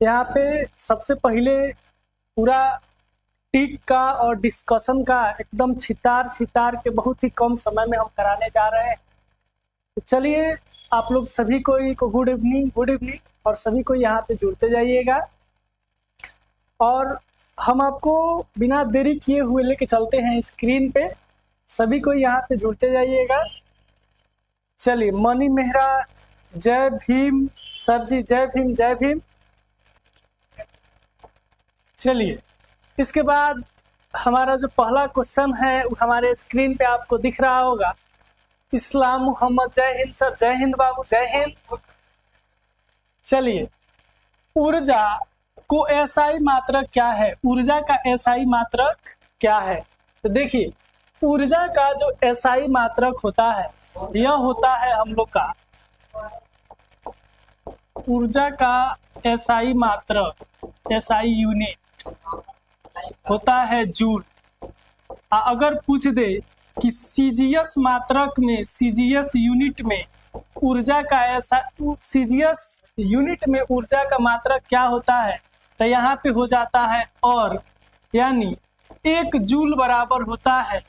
यहाँ पे सबसे पहले पूरा टिक का और डिस्कशन का एकदम छितार छितार के बहुत ही कम समय में हम कराने जा रहे हैं। तो चलिए आप लोग सभी को गुड इवनिंग और सभी को यहाँ पे जुड़ते जाइएगा और हम आपको बिना देरी किए हुए लेके चलते हैं स्क्रीन पे। सभी को यहाँ पे जुड़ते जाइएगा। चलिए मनी मेहरा, जय भीम सर जी, जय भीम जय भीम। चलिए इसके बाद हमारा जो पहला क्वेश्चन है वो हमारे स्क्रीन पे आपको दिख रहा होगा। इस्लाम मोहम्मद, जय हिंद सर, जय हिंद बाबू, जय हिंद। चलिए ऊर्जा को एसआई मात्रक क्या है? ऊर्जा का एसआई मात्रक क्या है? तो देखिए ऊर्जा का जो एसआई मात्रक होता है यह होता है हम लोग का ऊर्जा का एसआई मात्रक, एसआई यूनिट होता है जूल। अगर पूछ दे कि सीजीएस मात्रक में, सीजीएस यूनिट में ऊर्जा का ऐसा, सीजीएस यूनिट में ऊर्जा का मात्रक क्या होता है, तो यहाँ पे हो जाता है और, यानी 1 जूल बराबर होता है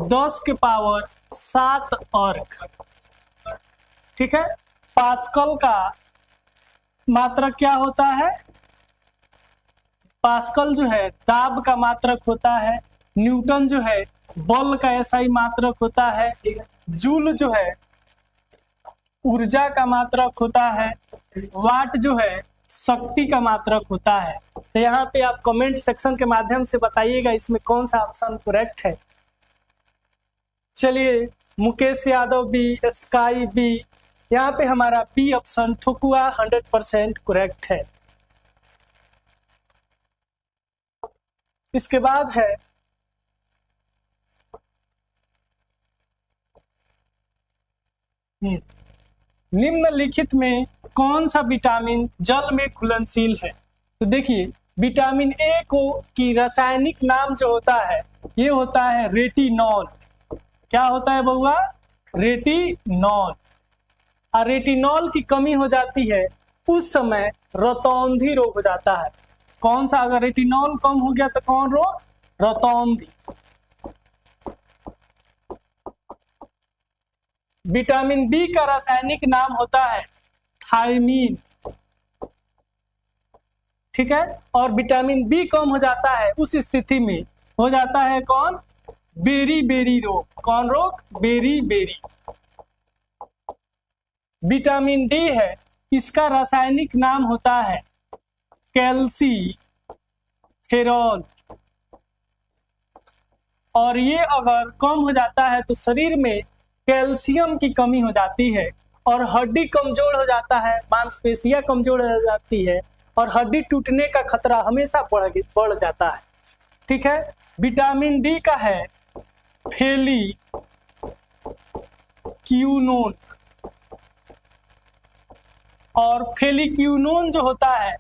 10 के पावर 7 अर्क। ठीक है। पास्कल का मात्रक क्या होता है? पास्कल जो है दाब का मात्रक होता है। न्यूटन जो है बल का एसआई मात्रक होता है। जूल जो है ऊर्जा का मात्रक होता है। वाट जो है शक्ति का मात्रक होता है। तो यहाँ पे आप कमेंट सेक्शन के माध्यम से बताइएगा इसमें कौन सा ऑप्शन करेक्ट है। चलिए Mukesh Yadav B, sky B, यहाँ पे हमारा बी ऑप्शन ठोकुआ 100% करेक्ट है। इसके बाद है निम्नलिखित में कौन सा विटामिन जल में घुलनशील है? तो देखिए विटामिन ए को की रासायनिक नाम जो होता है ये होता है रेटिनॉल। क्या होता है बउआ? रेटिनॉल। और रेटिनॉल की कमी हो जाती है उस समय रतौंधी रोग हो जाता है। कौन सा? अगर रेटिनॉल कम हो गया तो कौन रोग? रतौंधी। विटामिन बी का रासायनिक नाम होता है थायमीन। ठीक है। और विटामिन बी कम हो जाता है उस स्थिति में हो जाता है कौन? बेरी बेरी रोग। कौन रोग? Berry berry. विटामिन डी है, इसका रासायनिक नाम होता है कैल्सीफेरॉल। और ये अगर कम हो जाता है तो शरीर में कैल्शियम की कमी हो जाती है और हड्डी कमजोर हो जाता है, मांसपेशियां कमजोर हो जाती है और हड्डी टूटने का खतरा हमेशा बढ़ जाता है। ठीक है। विटामिन डी का है फेलिक्यूनोन। और फेलिक्यूनोन जो होता है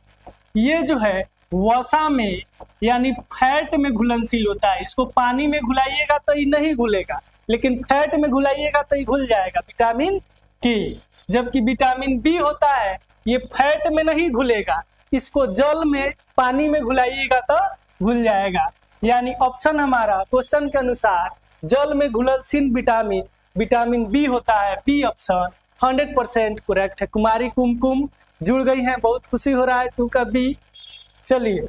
ये जो है वसा में यानी फैट में घुलनशील होता है। इसको पानी में घुलाइएगा तो ये नहीं घुलेगा, लेकिन फैट में घुलाइएगा तो ये घुल जाएगा, विटामिन के। जबकि विटामिन बी होता है ये फैट में नहीं घुलेगा, इसको जल में, पानी में घुलाइएगा तो घुल जाएगा। यानी ऑप्शन हमारा क्वेश्चन के अनुसार जल में घुलनशील विटामिन, विटामिन बी होता है। बी ऑप्शन 100% करेक्ट है। कुमारी कुमकुम जुड़ गई हैं, बहुत खुशी हो रहा है। 2 का बी। चलिए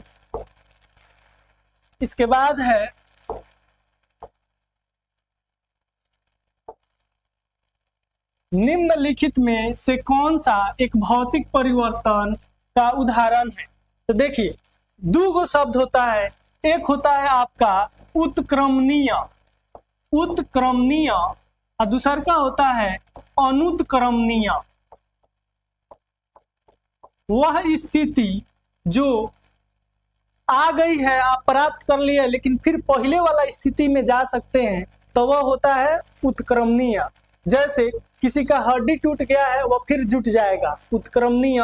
इसके बाद है निम्नलिखित में से कौन सा एक भौतिक परिवर्तन का उदाहरण है? तो देखिए 2 गो शब्द होता है। एक होता है आपका उत्क्रमणीय, उत्क्रमणीय, और दूसरा का होता है अनुत्क्रमणीय। वह स्थिति जो आ गई है, आप प्राप्त कर लिए, लेकिन फिर पहले वाला स्थिति में जा सकते हैं, तो वह होता है उत्क्रमणीय। जैसे किसी का हड्डी टूट गया है वह फिर जुट जाएगा, उत्क्रमणीय।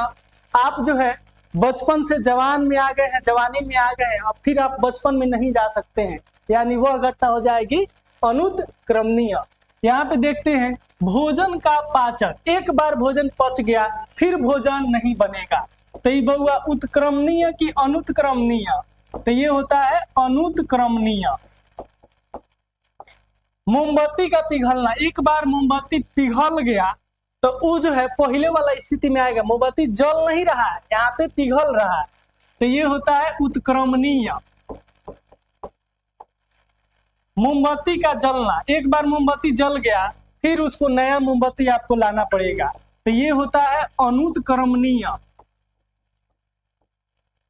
आप जो है बचपन से जवान में आ गए हैं, जवानी में आ गए हैं, अब फिर आप बचपन में नहीं जा सकते हैं, यानी वह घटना हो जाएगी अनुत्क्रमणीय। यहाँ पे देखते हैं भोजन का पाचन, एक बार भोजन पच गया फिर भोजन नहीं बनेगा, तो ये बहुआ उत्क्रमणीय कि अनुत्क्रमणीय? तो ये होता है अनुत्क्रमणीय। मोमबत्ती का पिघलना, एक बार मोमबत्ती पिघल गया तो वो जो है पहले वाला स्थिति में आएगा, मोमबत्ती जल नहीं रहा है, यहाँ पे पिघल रहा है, तो ये होता है उत्क्रमणीय। मोमबत्ती का जलना, एक बार मोमबत्ती जल गया फिर उसको नया मोमबत्ती आपको लाना पड़ेगा, तो ये होता है अनुत्क्रमणीय।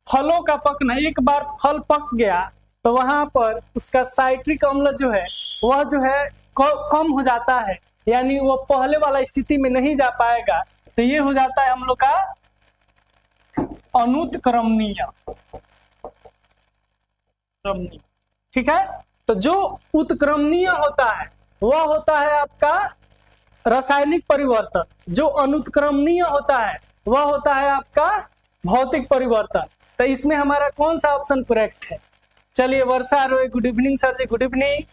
फलों का पकना, एक बार फल पक गया तो वहां पर उसका साइट्रिक अम्ल जो है वह जो है कम हो जाता है, यानी वो पहले वाला स्थिति में नहीं जा पाएगा, तो ये हो जाता है हम लोग का अनुत्क्रमणीय। ठीक है, तो जो उत्क्रमणीय होता है वह होता है आपका रासायनिक परिवर्तन, जो अनुत्क्रमणीय होता है वह होता है आपका भौतिक परिवर्तन। तो इसमें हमारा कौन सा ऑप्शन करेक्ट है? चलिए, वर्षा रोय गुड इवनिंग सर जी, गुड इवनिंग।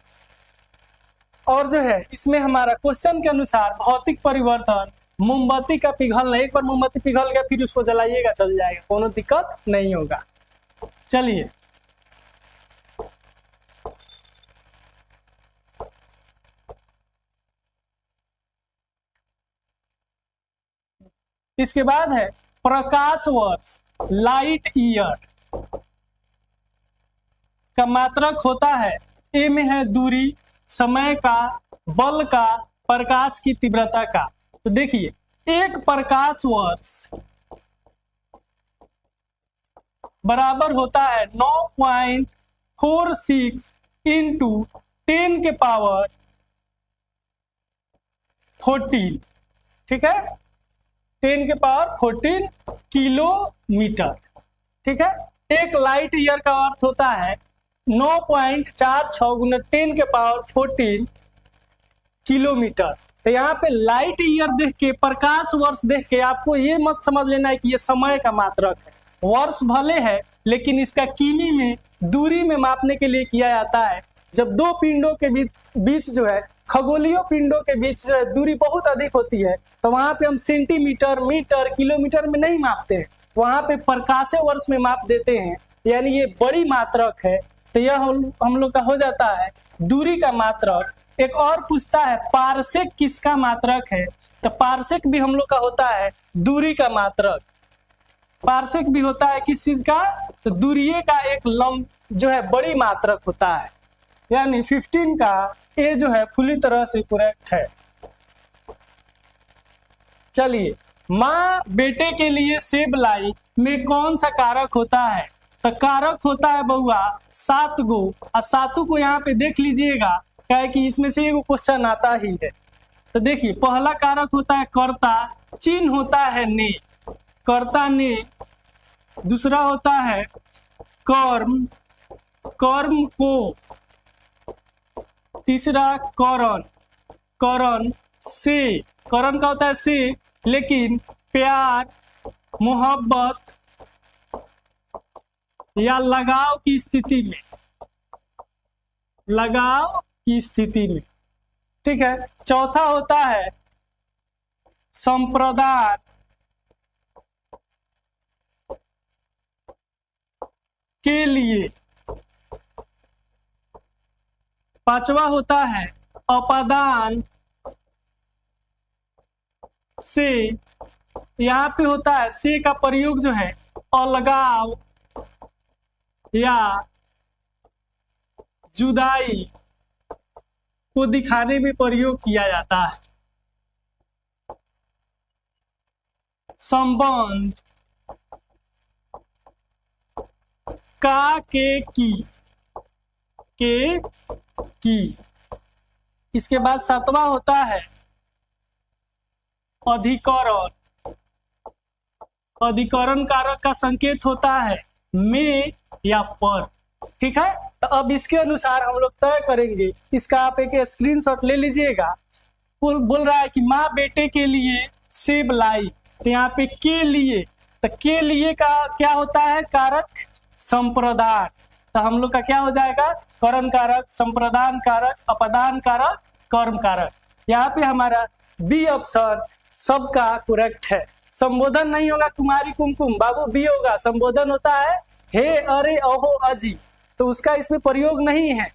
और जो है इसमें हमारा क्वेश्चन के अनुसार भौतिक परिवर्तन, मोमबत्ती का पिघलना, एक बार मोमबत्ती पिघल गया फिर उसको जलाइएगा चल जाएगा, कोनो दिक्कत नहीं होगा। चलिए, इसके बाद है प्रकाश वर्ष, लाइट ईयर का मात्रक होता है, ए में है दूरी, समय का, बल का, प्रकाश की तीव्रता का। तो देखिए, एक प्रकाश वर्ष बराबर होता है 9.46 इंटू 10 के पावर 14, ठीक है, 10 के पावर 14 किलोमीटर। ठीक है, एक लाइट ईयर का अर्थ होता है 9.46 गुना 10 के पावर 14 किलोमीटर। तो यहाँ पे लाइट ईयर देख के, प्रकाश वर्ष देख के आपको ये मत समझ लेना है कि ये समय का मात्रक है, वर्ष भले है लेकिन इसका किमी में, दूरी में मापने के लिए किया जाता है। जब दो पिंडों के बीच जो है, खगोलीय पिंडों के बीच जो है दूरी बहुत अधिक होती है, तो वहां पे हम सेंटीमीटर, मीटर, किलोमीटर में नहीं मापते हैं, वहां पे प्रकाश वर्ष में माप देते हैं, यानी ये बड़ी मात्रक है। तो यह हम लोग का हो जाता है दूरी का मात्रक। एक और पूछता है पारसेक किसका मात्रक है? तो पारसेक भी हम लोग का होता है दूरी का मात्रक। पारसेक भी होता है किस चीज का? तो दूरिये का एक लंब जो है बड़ी मात्रक होता है, यानी 15 का ए जो है पूरी तरह से करेक्ट है। चलिए, माँ बेटे के लिए सेब लाई में कौन सा कारक होता है? तो कारक होता है बहुआ 7 गो, और 7 को यहाँ पे देख लीजिएगा, क्या है कि इसमें से एगो क्वेश्चन आता ही है। तो देखिए, पहला कारक होता है कर्ता, चिन्ह होता है ने, कर्ता ने। दूसरा होता है कर्म, कर्म को। तीसरा करण, करण से, करण का होता है से, लेकिन प्यार, मोहब्बत या लगाव की स्थिति में, लगाव की स्थिति में। ठीक है, चौथा होता है संप्रदान के लिए। पांचवा होता है अपादान से, यहाँ पे होता है से का प्रयोग जो है अलगाव या जुदाई को दिखाने में प्रयोग किया जाता है। संबंध का के की। इसके बाद सातवां होता है अधिकरण। अधिकरण कारक का संकेत होता है में या पर। ठीक है, तो अब इसके अनुसार हम लोग तय करेंगे। इसका आप एक स्क्रीनशॉट ले लीजिएगा। बोल रहा है कि माँ बेटे के लिए सेब लाई, तो यहाँ पे के लिए, तो के लिए का क्या होता है कारक? संप्रदान। तो हम लोग का क्या हो जाएगा? करण कारक, संप्रदान कारक, अपदान कारक, कर्म कारक। यहाँ पे हमारा बी ऑप्शन सबका करेक्ट है, संबोधन नहीं होगा कुमारी कुमकुम बाबू, बी होगा। संबोधन होता है हे, अरे, अहो, अजी, तो उसका इसमें प्रयोग नहीं है।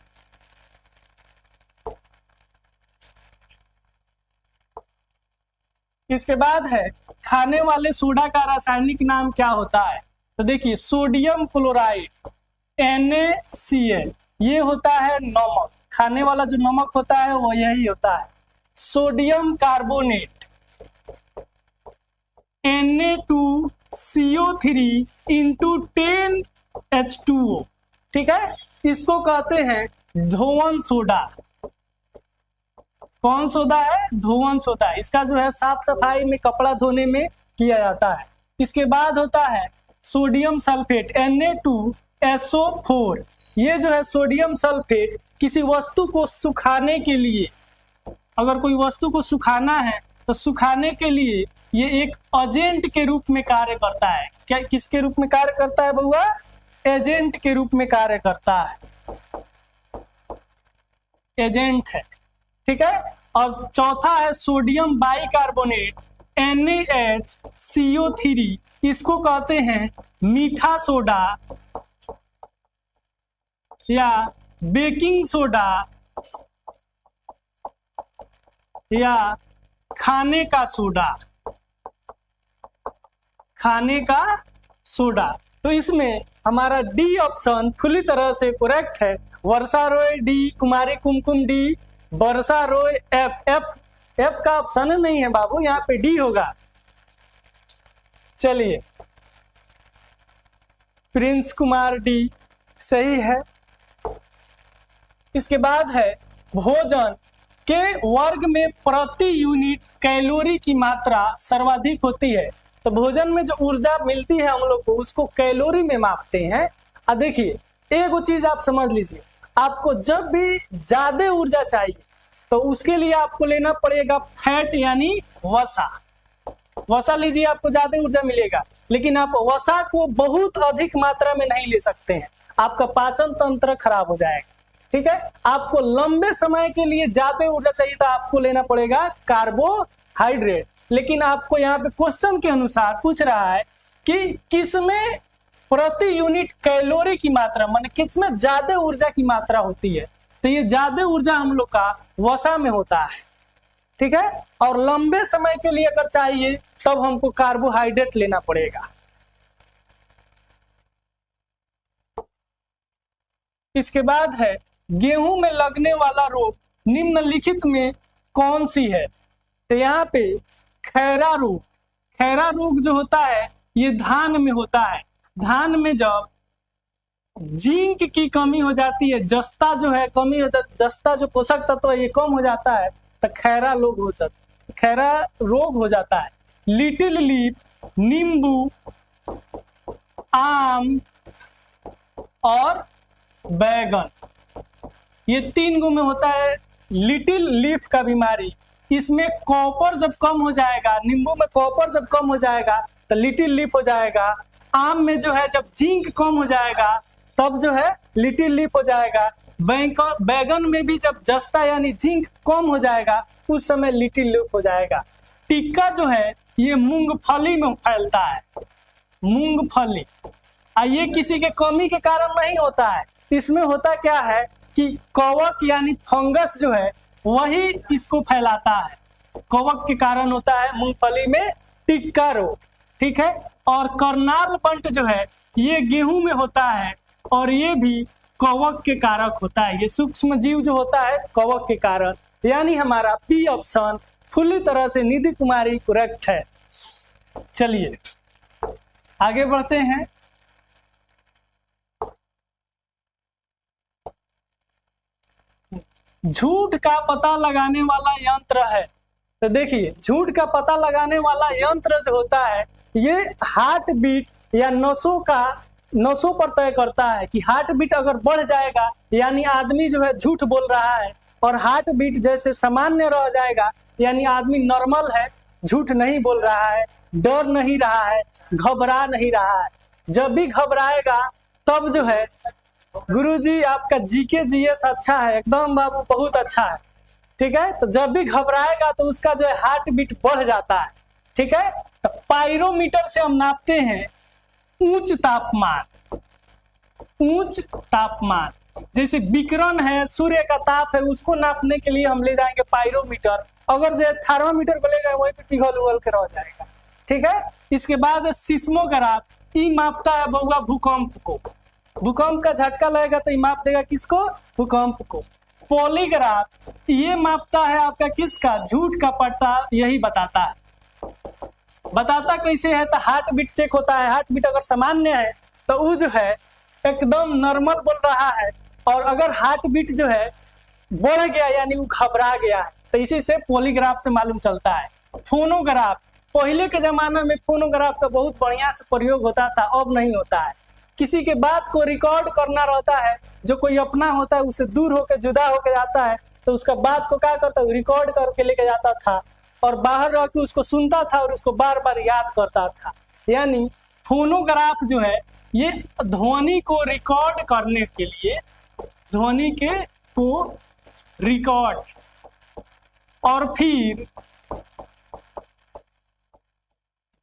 इसके बाद है खाने वाले सोडा का रासायनिक नाम क्या होता है? तो देखिए सोडियम क्लोराइड NaCl, ये होता है नमक। खाने वाला जो नमक होता है वो यही होता है। Sodium carbonate Na2CO3 into 10H2O, ठीक है, इसको कहते हैं धोवन सोडा। कौन सोडा है? धोवन सोडा। इसका जो है साफ सफाई में, कपड़ा धोने में किया जाता है। इसके बाद होता है सोडियम सल्फेट Na2SO4, ये जो है सोडियम सल्फेट किसी वस्तु को सुखाने के लिए, अगर कोई वस्तु को सुखाना है तो सुखाने के लिए ये एक एजेंट के रूप में कार्य करता है। क्या किसके रूप में कार्य करता है बउआ? एजेंट के रूप में कार्य करता है, एजेंट है, ठीक है। और चौथा है सोडियम बाइकार्बोनेट NaHCO3, इसको कहते हैं मीठा सोडा या बेकिंग सोडा या खाने का सोडा, खाने का सोडा। तो इसमें हमारा डी ऑप्शन पूरी तरह से करेक्ट है। वर्षा रोय डी, कुमारी कुमकुम डी, वर्षा रोय एफ। एफ का ऑप्शन नहीं है बाबू, यहाँ पे डी होगा। चलिए प्रिंस कुमार डी सही है। इसके बाद है भोजन के वर्ग में प्रति यूनिट कैलोरी की मात्रा सर्वाधिक होती है। तो भोजन में जो ऊर्जा मिलती है हम लोग को, उसको कैलोरी में मापते हैं। अब देखिए एक चीज आप समझ लीजिए, आपको जब भी ज्यादा ऊर्जा चाहिए तो उसके लिए आपको लेना पड़ेगा फैट यानी वसा। वसा लीजिए, आपको ज्यादा ऊर्जा मिलेगा, लेकिन आप वसा को बहुत अधिक मात्रा में नहीं ले सकते हैं, आपका पाचन तंत्र खराब हो जाएगा, ठीक है। आपको लंबे समय के लिए ज्यादा ऊर्जा चाहिए तो आपको लेना पड़ेगा कार्बोहाइड्रेट। लेकिन आपको यहाँ पे क्वेश्चन के अनुसार पूछ रहा है कि किसमें प्रति यूनिट कैलोरी की मात्रा, माने किसमें ज्यादा ऊर्जा की मात्रा होती है। तो ये ज्यादा ऊर्जा हम लोग का वसा में होता है, ठीक है। और लंबे समय के लिए अगर चाहिए तब हमको कार्बोहाइड्रेट लेना पड़ेगा। इसके बाद है गेहूं में लगने वाला रोग निम्नलिखित में कौन सी है? तो यहाँ पे खैरा रोग, खैरा रोग जो होता है ये धान में होता है। धान में जब जिंक की कमी हो जाती है, जस्ता जो है कमी हो जाती, जस्ता जो पोषक तत्व है ये कम हो जाता है, तो खैरा रोग हो जाता, खैरा रोग हो जाता है। लिटिल लीफ, नींबू, आम और बैगन, ये 3 गो में होता है लिटिल लीफ का बीमारी। इसमें कॉपर जब कम हो जाएगा, नींबू में कॉपर जब कम हो जाएगा तो लिटिल लीफ हो जाएगा। आम में जो है जब जिंक कम हो जाएगा तब जो है लिटिल लीफ हो जाएगा। बैगन में भी जब जस्ता यानी जिंक कम हो जाएगा उस समय लिटिल लीफ हो जाएगा। टिक्का जो है ये मूंगफली में फैलता है, मूंगफली। ये किसी के कमी के कारण नहीं होता है, इसमें होता क्या है कि कवक यानी फंगस जो है वही इसको फैलाता है, कवक के कारण होता है मूंगफली में टिक्का रोग, ठीक है। और करनाल बंट जो है ये गेहूं में होता है और ये भी कवक के कारक होता है, ये सूक्ष्म जीव जो होता है कवक के कारण। यानी हमारा बी ऑप्शन पूरी तरह से निधि कुमारी करेक्ट है। चलिए आगे बढ़ते हैं। झूठ का पता लगाने वाला यंत्र है। तो देखिए झूठ का पता लगाने वाला यंत्र जो होता है ये हार्ट बीट या नसों पर तय करता है कि हार्ट बीट अगर बढ़ जाएगा यानी आदमी जो है झूठ बोल रहा है, और हार्ट बीट जैसे सामान्य रह जाएगा यानी आदमी नॉर्मल है, झूठ नहीं बोल रहा है, डर नहीं रहा है, घबरा नहीं रहा है। जब भी घबराएगा तब जो है गुरुजी आपका जीके जीएस अच्छा है एकदम बाबू, बहुत अच्छा है, ठीक है। तो जब भी घबराएगा तो उसका जो है हार्ट बीट बढ़ जाता है, ठीक है। तो पायरोमीटर से हम नापते हैं उच्च तापमान। उच्च तापमान जैसे विकिरण है, सूर्य का ताप है, उसको नापने के लिए हम ले जाएंगे पायरोमीटर। अगर जो थर्मामीटर को लेगा वहीं पे पिघल उगल के रह जाएगा, ठीक है। इसके बाद सिस्मोग्राफ, ये मापता है बउआ भूकंप को। भूकंप का झटका लगेगा तो ये माप देगा किसको? भूकंप को। पॉलीग्राफ ये मापता है आपका किसका? झूठ का पट्टा, यही बताता है। बताता कैसे है? तो हार्ट बीट चेक होता है। हार्ट बीट अगर सामान्य है तो वो जो है एकदम नॉर्मल बोल रहा है, और अगर हार्ट बीट जो है बढ़ गया यानी वो घबरा गया है, तो इसी से पॉलीग्राफ से मालूम चलता है। फोनोग्राफ, पहले के जमाने में फोनोग्राफ का बहुत बढ़िया से प्रयोग होता था, अब नहीं होता है। किसी के बात को रिकॉर्ड करना रहता है, जो कोई अपना होता है उससे दूर होकर जुदा होकर जाता है, तो उसका बात को क्या करता है? रिकॉर्ड करके लेके जाता था और बाहर रह के उसको सुनता था और उसको बार बार याद करता था। यानी फोनोग्राफ जो है ये ध्वनि को रिकॉर्ड करने के लिए, ध्वनि के को रिकॉर्ड और फिर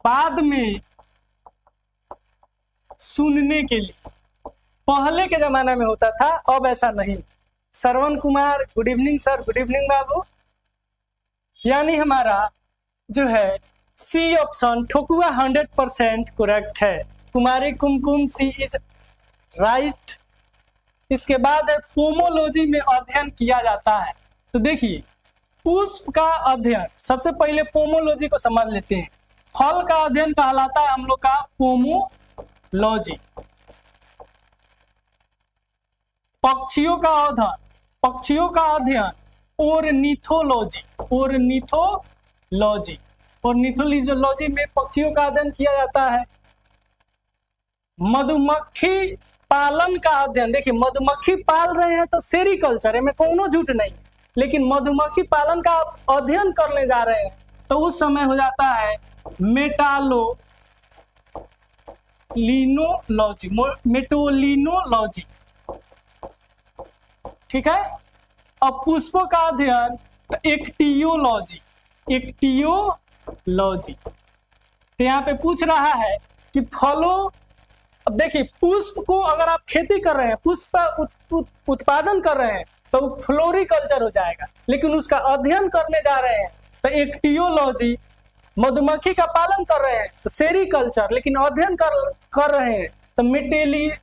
बाद में सुनने के लिए, पहले के जमाने में होता था, अब ऐसा नहीं। Shravan Kumar, good evening sir. Good evening बाबू। यानी हमारा जो है सी ऑप्शन ठोकुआ 100% करेक्ट है। कुमारी कुमकुम, सी इज राइट। इसके बाद है पोमोलॉजी में अध्ययन किया जाता है। तो देखिए पुष्प का अध्ययन, सबसे पहले पोमोलॉजी को समझ लेते हैं। फल का अध्ययन कहलाता है हम लोग का पोमोलॉजी। पक्षियों का अध्ययन, पक्षियों का अध्ययन ओर्निथोलॉजी। ओर्निथोलॉजी, ओर्निथोलॉजी में पक्षियों का अध्ययन किया जाता है। मधुमक्खी पालन का अध्ययन, देखिए मधुमक्खी पाल रहे हैं तो सेरिकल्चर है, में कोनो झूठ नहीं, लेकिन मधुमक्खी पालन का अध्ययन करने जा रहे हैं तो उस समय हो जाता है मेटालोलिनोलॉजी, मेटोलिनोलॉजी, ठीक है। अब पुष्पों का अध्ययन तो एक्टियोलॉजी, एक्टियोलॉजी। तो यहाँ पे पूछ रहा है कि फलों, अब देखिए पुष्प को अगर आप खेती कर रहे हैं, पुष्प उत्पादन कर रहे हैं तो फ्लोरिकल्चर हो जाएगा, लेकिन उसका अध्ययन करने जा रहे हैं तो एक्टियोलॉजी। मधुमक्खी का पालन कर रहे हैं तो सेरिकल्चर, लेकिन अध्ययन कर रहे हैं तो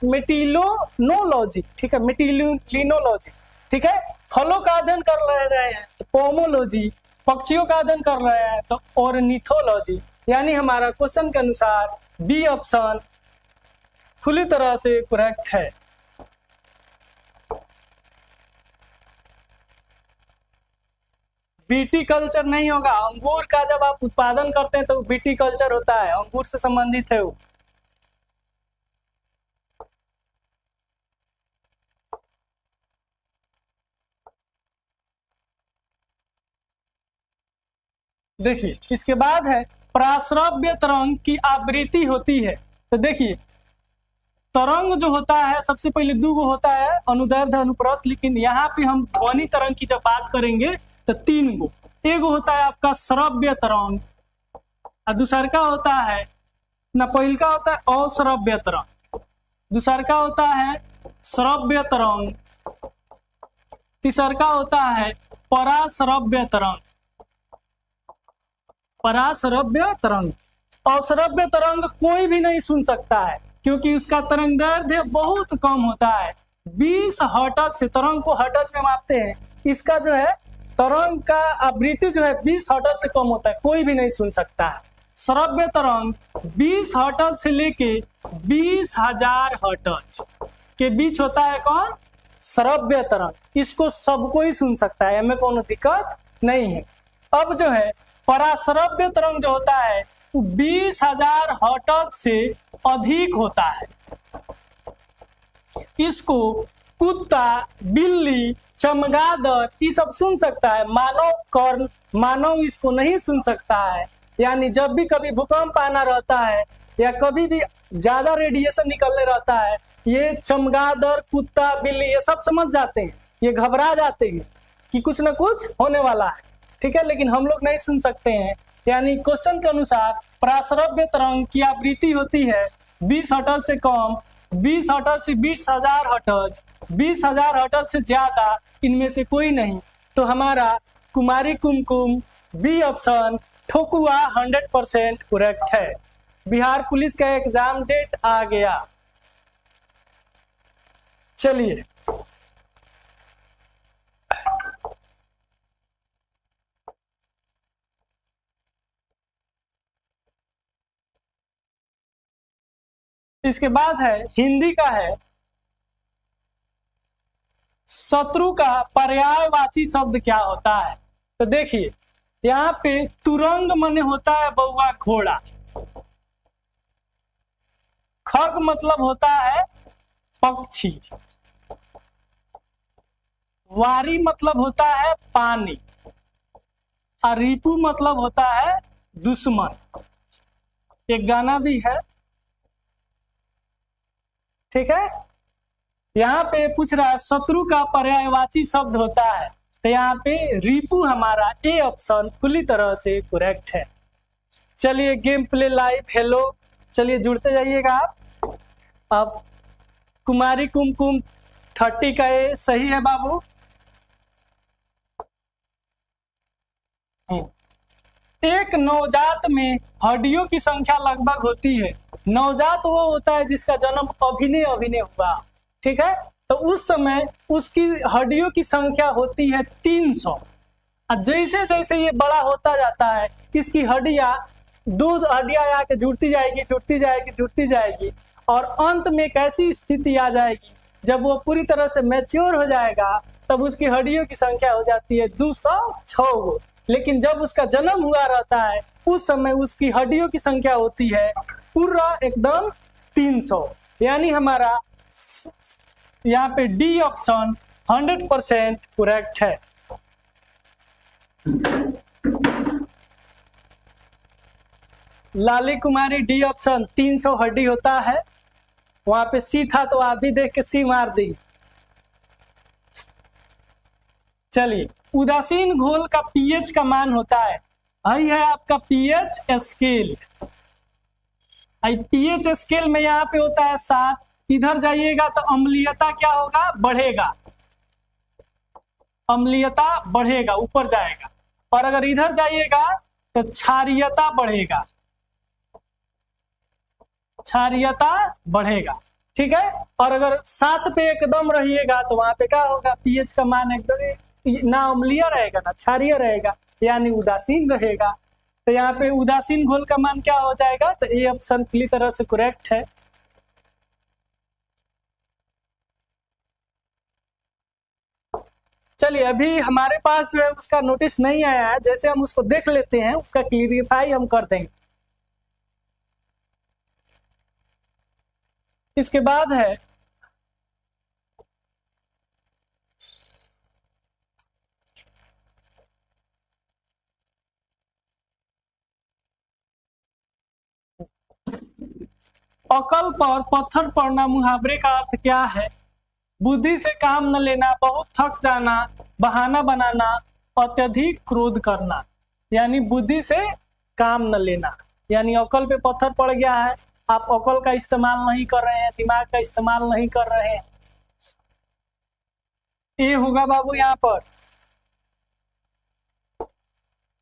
मेटिलोनोलॉजी, ठीक है, मेटिलिनोलॉजी, ठीक है। फलों का अध्ययन कर रहे हैं तो पोमोलॉजी, पक्षियों का अध्ययन कर रहे हैं तो ऑर्निथोलॉजी। यानी हमारा क्वेश्चन के अनुसार बी ऑप्शन पूरी तरह से करेक्ट है। बीटी कल्चर नहीं होगा, अंगूर का जब आप उत्पादन करते हैं तो बीटी कल्चर होता है, अंगूर से संबंधित है वो। देखिए इसके बाद है प्राश्रव्य तरंग की आवृत्ति होती है। तो देखिए तरंग जो होता है सबसे पहले दो गो होता है, अनुदैर्घ्य, अनुप्रस्थ, लेकिन यहाँ पे हम ध्वनि तरंग की जब बात करेंगे तो तीन गो। एगो होता है आपका श्रव्य तरंग, और दूसर का होता है ना, पहिल का होता है अश्रव्य तरंग, दूसर का होता है श्रव्य तरंग, तीसर का होता है पराश्रव्य तरंग। पराश्रव्य तरंग, अश्रव्य तरंग कोई भी नहीं सुन सकता है क्योंकि उसका तरंगदैर्घ्य बहुत कम होता है। 20 हर्ट्ज से, तरंग को हर्ट्ज में मापते हैं, इसका जो है तरंग का आवृत्ति जो है 20 हर्ट्ज से कम होता है, कोई भी नहीं सुन सकता है। श्रव्य तरंग 20 हर्ट्ज से लेके 20,000 हर्ट्ज के बीच होता है कौन? श्रव्य तरंग। इसको सबको ही सुन सकता है, हमें कोनो दिक्कत नहीं है। अब जो है पराश्रव्य तरंग जो होता है वो 20,000 हर्ट्ज से अधिक होता है। इसको कुत्ता, बिल्ली, चमगादड़ ये सब सुन सकता है, मानव इसको नहीं सुन सकता है। यानी जब भी कभी भूकंप आना रहता है या कभी भी ज्यादा रेडिएशन निकलने रहता है, ये चमगादड़, कुत्ता, बिल्ली ये सब समझ जाते हैं, ये घबरा जाते हैं कि कुछ ना कुछ होने वाला है, ठीक है, लेकिन हम लोग नहीं सुन सकते हैं। यानी क्वेश्चन के अनुसार प्रासरव्य तरंग की आवृत्ति होती है 20 हर्ट्ज से कम, 20 हर्ट्ज से 20,000 हर्ट्ज, 20,000 हर्ट्ज से ज्यादा, इनमें से कोई नहीं। तो हमारा कुमारी कुमकुम बी ऑप्शन ठोकुआ 100% करेक्ट है। बिहार पुलिस का एग्जाम डेट आ गया। चलिए इसके बाद है हिंदी का है, शत्रु का पर्यायवाची शब्द क्या होता है। तो देखिए यहाँ पे तुरंग माने होता है बउआ घोड़ा, खग मतलब होता है पक्षी, वारी मतलब होता है पानी, और रिपु मतलब होता है दुश्मन। एक गाना भी है, ठीक है। यहाँ पे पूछ रहा है शत्रु का पर्यायवाची शब्द होता है, तो यहाँ पे रिपु हमारा ए ऑप्शन पूरी तरह से करेक्ट है। चलिए गेम प्ले लाइव हेलो, चलिए जुड़ते जाइएगा आप। अब कुमारी कुमकुम 30 का ए सही है बाबू। एक नवजात में हड्डियों की संख्या लगभग होती है। नवजात वो होता है जिसका जन्म अभिनय हुआ, ठीक है। तो उस समय उसकी हड्डियों की संख्या होती है 300। और जैसे जैसे ये बड़ा होता जाता है इसकी हड्डियां, 2 हड्डियां आके जुड़ती जाएगी और अंत में एक ऐसी स्थिति आ जाएगी जब वो पूरी तरह से मैच्योर हो जाएगा, तब उसकी हड्डियों की संख्या हो जाती है 206 गो। लेकिन जब उसका जन्म हुआ रहता है उस समय उसकी हड्डियों की संख्या होती है पूरा एकदम 300। यानी हमारा यहाँ पे डी ऑप्शन 100% करेक्ट है। लाली कुमारी डी ऑप्शन 300 हड्डी होता है। वहां पे सी था तो आप भी देख के सी मार दी। चलिए उदासीन घोल का पीएच का मान होता है, यही है आपका पीएच स्केल। पीएच स्केल में यहाँ पे होता है 7। इधर जाइएगा तो अम्लीयता क्या होगा, बढ़ेगा, अम्लीयता बढ़ेगा, ऊपर जाएगा। और अगर इधर जाइएगा तो क्षारीयता बढ़ेगा, क्षारीयता बढ़ेगा, ठीक है। और अगर 7 पे एकदम रहिएगा तो वहां पे क्या होगा, पीएच का मान एकदम ना अम्लीय रहेगा ना क्षारीय रहेगा, यानी उदासीन रहेगा। तो यहाँ पे उदासीन घोल का मान क्या हो जाएगा, तो ये ऑप्शन पूरी तरह से करेक्ट है। चलिए अभी हमारे पास जो है उसका नोटिस नहीं आया है, जैसे हम उसको देख लेते हैं उसका क्लियरिफाई हम कर देंगे। इसके बाद है अकल पर पत्थर पड़ना मुहावरे का अर्थ क्या है। बुद्धि से काम न लेना, बहुत थक जाना, बहाना बनाना, अत्यधिक क्रोध करना। यानी बुद्धि से काम न लेना, यानी अकल पे पत्थर पड़ गया है, आप अकल का इस्तेमाल नहीं कर रहे हैं, दिमाग का इस्तेमाल नहीं कर रहे हैं, ये होगा बाबू यहाँ पर।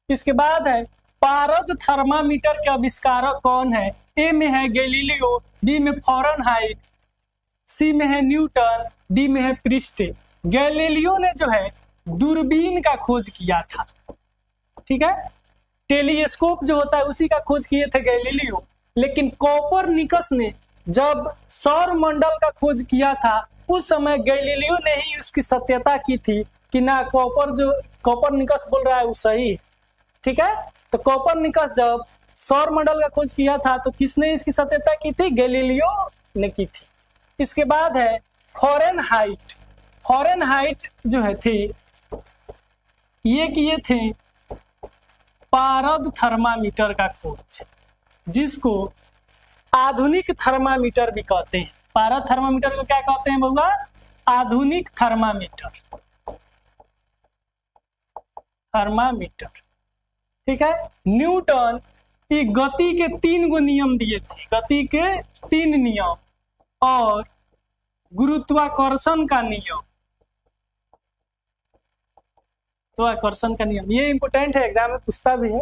इसके बाद है पारद थर्मामीटर के आविष्कारक कौन है। ए में है गैलीलियो, बी में फॉरेनहाइट, सी में है न्यूटन, डी में है प्रिस्टे। गैलीलियो ने जो है दूरबीन का खोज किया था, ठीक है। टेलीस्कोप जो होता है उसी का खोज किए थे गैलीलियो। लेकिन कोपरनिकस ने जब सौर मंडल का खोज किया था उस समय गैलीलियो ने ही उसकी सत्यता की थी कि ना कोपरनिकस बोल रहा है वो सही है, ठीक है। तो कोपरनिकस जब सौर मंडल का खोज किया था तो किसने इसकी सत्यता की थी, गैलीलियो ने की थी। इसके बाद है फॉरेनहाइट। फॉरेनहाइट जो है थे ये किए थे पारद थर्मामीटर का खोज, जिसको आधुनिक थर्मामीटर भी कहते हैं। पारद थर्मामीटर को क्या कहते हैं बउआ, आधुनिक थर्मामीटर। थर्मामीटर ठीक है। न्यूटन की गति के 3 गो नियम दिए थे, गति के 3 नियम और गुरुत्वाकर्षण का नियम, तो आकर्षण का नियम, ये इंपोर्टेंट है, एग्जाम में पूछता भी है।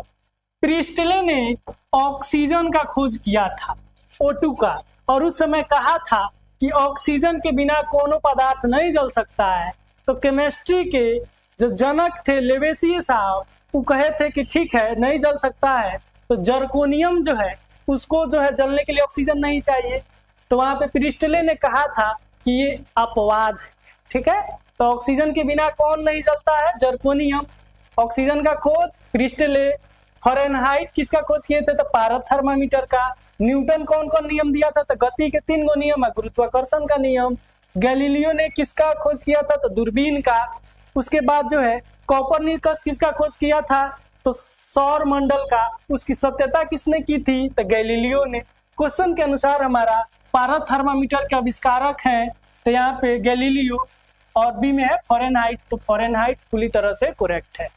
प्रिस्टले ने ऑक्सीजन का खोज किया था, O2 का, और उस समय कहा था कि ऑक्सीजन के बिना कोनो पदार्थ नहीं जल सकता है। तो केमिस्ट्री के जो जनक थे लेवेसिए साहब, वो कहे थे कि ठीक है नहीं जल सकता है, तो जर्कोनियम जो है उसको जो है जलने के लिए ऑक्सीजन नहीं चाहिए। तो वहां पे प्रिस्टले ने कहा था कि ये अपवाद है, ठीक है। तो ऑक्सीजन के बिना कौन नहीं जलता है? जर्कोनियम। ऑक्सीजन का खोज प्रिस्टले। फ़ारेनहाइट किसका खोज किए थे? तो पारद थर्मामीटर का। न्यूटन कौन कौन नियम दिया था? तो गति के 3 गो नियम, गुरुत्वाकर्षण का नियम। गैलीलियो ने किसका खोज किया था? तो दूरबीन का। उसके बाद जो है कोपरनिकस किसका खोज किया था? तो सौर मंडल का। उसकी सत्यता किसने की थी? तो गैलीलियो ने। क्वेश्चन के अनुसार हमारा पारद थर्मामीटर के आविष्कारक हैं, तो यहाँ पे गैलीलियो, और बी में है फ़ारेनहाइट, तो फ़ारेनहाइट पूरी तरह से करेक्ट है।